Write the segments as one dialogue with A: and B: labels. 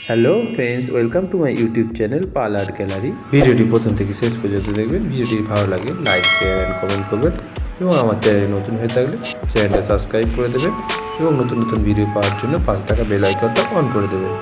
A: Hello friends, welcome to my YouTube channel Pal art gallery. ভিডিওটি প্রথম থেকে শেষ পর্যন্ত দেখবেন। ভিডিওটি ভালো লাগে লাইক, শেয়ার অ্যান্ড কমেন্ট করবেন এবং আমার চ্যানেলে নতুন হয়ে থাকলে চ্যানেলটা সাবস্ক্রাইব করে দেবেন এবং নতুন নতুন ভিডিও পাওয়ার জন্য পাশে থাকা বেল আইকনটা অন করে দেবেন।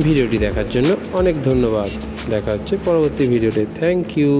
A: ভিডিওটি দেখার জন্য অনেক ধন্যবাদ। দেখা হচ্ছে পরবর্তী ভিডিওতে। Thank you.